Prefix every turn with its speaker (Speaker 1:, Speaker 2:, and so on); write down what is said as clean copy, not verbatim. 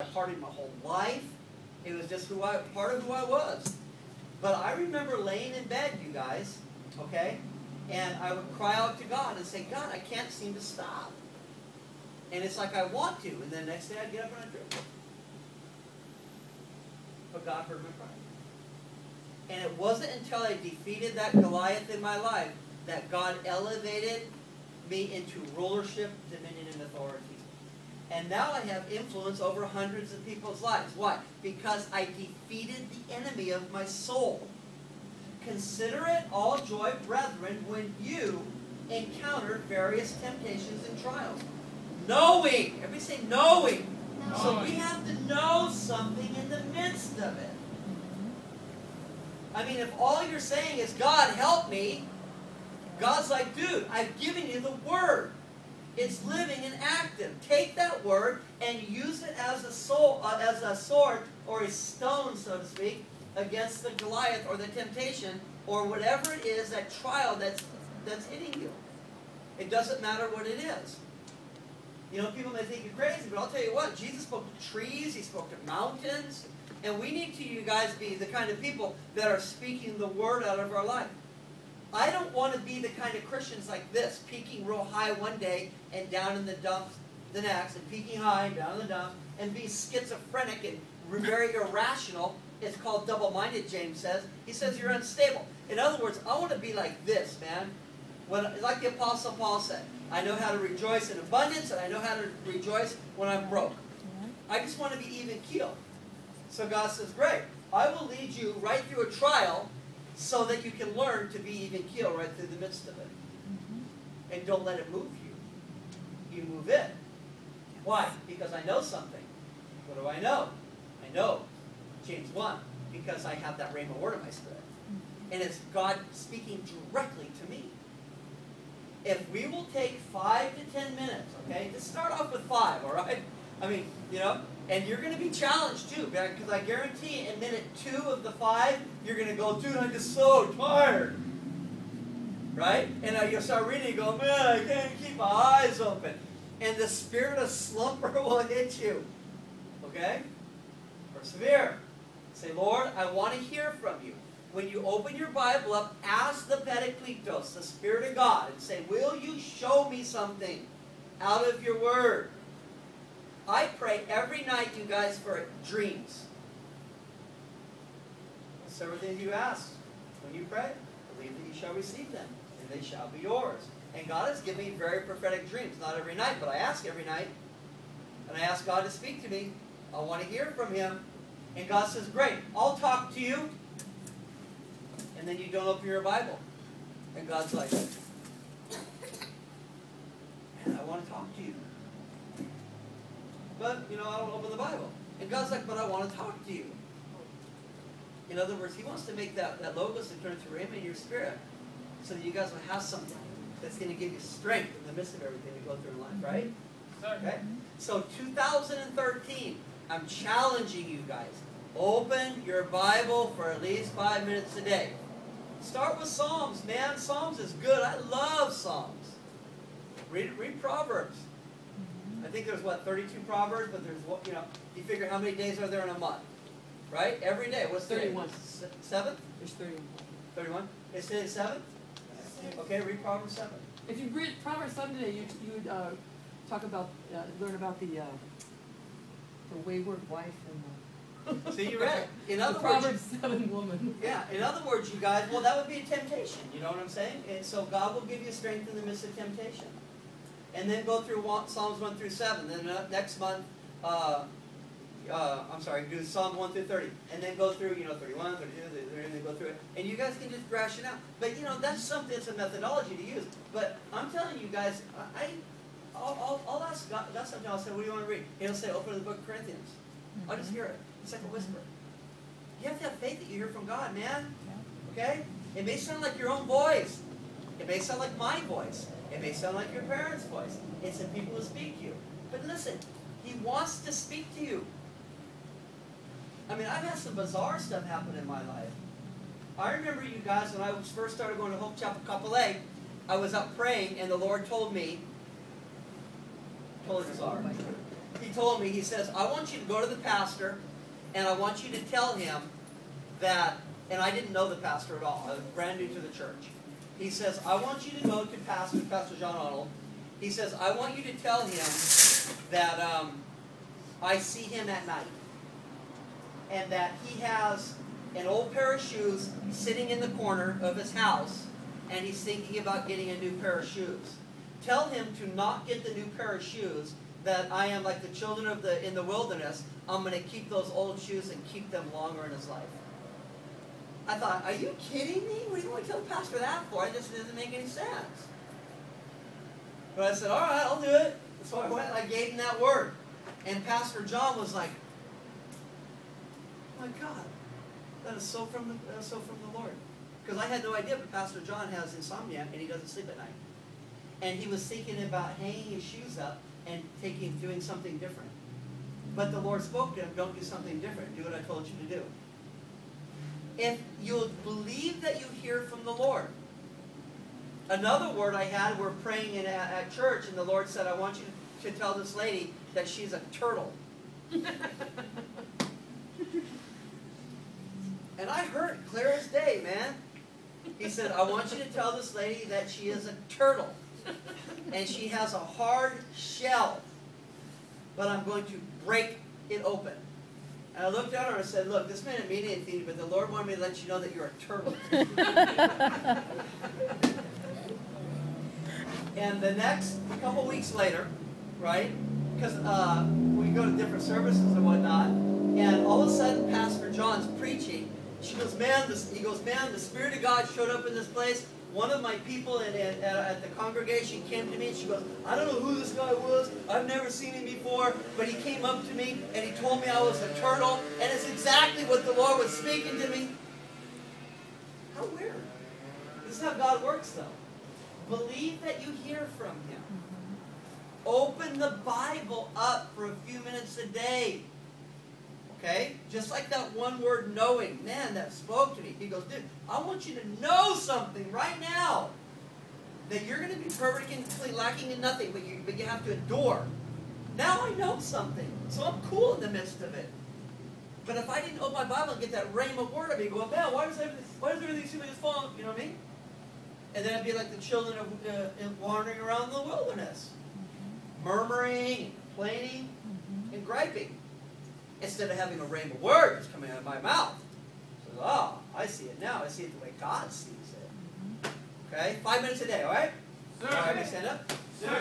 Speaker 1: part of my whole life. It was just part of who I was. But I remember laying in bed, you guys, okay? And I would cry out to God and say, God, I can't seem to stop. And it's like I want to. And then the next day I'd get up and I'd drink. But God heard my cry. And it wasn't until I defeated that Goliath in my life that God elevated me into rulership, dominion, and authority. And now I have influence over hundreds of people's lives. Why? Because I defeated the enemy of my soul. Consider it all joy, brethren, when you encounter various temptations and trials. Knowing. Everybody say knowing. So we have to know something in the midst of it. I mean, if all you're saying is, God, help me, God's like, dude, I've given you the Word. It's living and active. Take that Word and use it as a sword or a stone, so to speak, against the Goliath or the temptation or whatever it is, that trial that's hitting you. It doesn't matter what it is. You know, people may think you're crazy, but I'll tell you what, Jesus spoke to trees, He spoke to mountains, and we need to, you guys, be the kind of people that are speaking the Word out of our life. I don't want to be the kind of Christians like this, peaking real high one day and down in the dumps the next, and peaking high and down in the dumps, and be schizophrenic and very irrational. It's called double-minded, James says. He says you're unstable. In other words, I want to be like this, man. Like the Apostle Paul said, I know how to rejoice in abundance, and I know how to rejoice when I'm broke. I just want to be even keeled. So God says, great, I will lead you right through a trial so that you can learn to be even keeled right through the midst of it. And don't let it move you. You move it. Why? Because I know something. What do I know? I know, James 1, because I have that rhema word in my spirit. And it's God speaking directly to me. If we will take 5 to 10 minutes, okay? Just start off with 5, all right? I mean, you know, and you're going to be challenged too, because I guarantee in minute 2 of the 5, you're going to go, dude, I'm just so tired. Right? And you'll start reading and go, man, I can't keep my eyes open. And the spirit of slumber will hit you. Okay? Persevere. Say, Lord, I want to hear from you. When you open your Bible up, ask the Parakletos, the Spirit of God, and say, will you show me something out of your Word? I pray every night, you guys, for dreams. Several things you ask. When you pray, believe that you shall receive them, and they shall be yours. And God has given me very prophetic dreams. Not every night, but I ask every night. And I ask God to speak to me. I want to hear from Him. And God says, great, I'll talk to you. And then you don't open your Bible. And God's like, man, I want to talk to you. But, you know, I don't open the Bible. And God's like, but I want to talk to you. In other words, He wants to make that logos and turn it to rhema in your spirit so that you guys will have something that's going to give you strength in the midst of everything you go through in life, right? Okay? So 2013, I'm challenging you guys. Open your Bible for at least 5 minutes a day. Start with Psalms, man. Psalms is good. I love Psalms. Read Proverbs. I think there's, 32 Proverbs, but there's, you know, you figure how many days are there in a month, right? Every day. What's
Speaker 2: 31.
Speaker 1: 7th?
Speaker 2: There's 31.
Speaker 1: 31? Is today 7th? Okay, read Proverbs 7.
Speaker 2: If you read Proverbs 7 today, you would talk about, learn about the wayward wife and
Speaker 1: So you read it. In other
Speaker 2: Proverbs
Speaker 1: words,
Speaker 2: 7 woman.
Speaker 1: Yeah, in other words, you guys, well, that would be a temptation. You know what I'm saying? And so God will give you strength in the midst of temptation. And then go through Psalms 1 through 7. Then next month, do Psalm 1 through 30. And then go through, 31, 32, 33, and then go through it. And you guys can just thrash it out. But, that's something, it's a methodology to use. But I'm telling you guys, I'll ask God something. I'll say, what do you want to read? He'll say, open the book of Corinthians. I'll just hear it. It's like a whisper. You have to have faith that you hear from God, man. Okay? It may sound like your own voice. It may sound like my voice. It may sound like your parents' voice. It's the people who speak to you. But listen, He wants to speak to you. I mean, I've had some bizarre stuff happen in my life. I remember, you guys, when I first started going to Hope Chapel Couple A, I was up praying, and the Lord told me, totally bizarre. he told me, he says, I want you to go to the pastor, and I want you to tell him that, and I didn't know the pastor at all. I was brand new to the church. He says, I want you to go to Pastor John Arnold. He says, I want you to tell him that I see him at night. And that he has an old pair of shoes sitting in the corner of his house, and he's thinking about getting a new pair of shoes. Tell him to not get the new pair of shoes, that I am like the children of in the wilderness. I'm going to keep those old shoes and keep them longer in his life. I thought, are you kidding me? What do you want to tell the pastor that for? It just doesn't make any sense. But I said, all right, I'll do it. So I went and I gave him that word. And Pastor John was like, oh my God, that is so from the Lord. Because I had no idea, but Pastor John has insomnia and he doesn't sleep at night. And he was thinking about hanging his shoes up and doing something different. But the Lord spoke to him, don't do something different. Do what I told you to do. If you'll believe that you hear from the Lord. Another word I had, we're praying at church, and the Lord said, I want you to tell this lady that she's a turtle. And I heard clear as day, man. He said, I want you to tell this lady that she is a turtle. And she has a hard shell. But I'm going to break it open. And I looked at her and said, look, this may not mean anything, but the Lord wanted me to let you know that you're a turtle. And the next couple weeks later, right, because we go to different services and whatnot, and all of a sudden Pastor John's preaching. He goes, man, the Spirit of God showed up in this place. One of my people at the congregation came to me and she goes, I don't know who this guy was. I've never seen him before. But he came up to me and he told me I was a turtle. And it's exactly what the Lord was speaking to me. How weird. This is how God works, though. Believe that you hear from Him. Open the Bible up for a few minutes a day. Okay? Just like that one word, knowing. Man, that spoke to me. He goes, dude, I want you to know something right now. That you're going to be perfect and completely lacking in nothing, but you have to endure. Now I know something. So I'm cool in the midst of it. But if I didn't open my Bible and get that rhema word, I'd be going, man, why does everything seem like it's falling? You know what I mean? And then I'd be like the children of wandering around the wilderness. Murmuring, and complaining, and griping. Instead of having a rhema word that's coming out of my mouth. So, oh, I see it now. I see it the way God sees it. Okay? 5 minutes a day, all right? Sir. All right, stand up. Sir.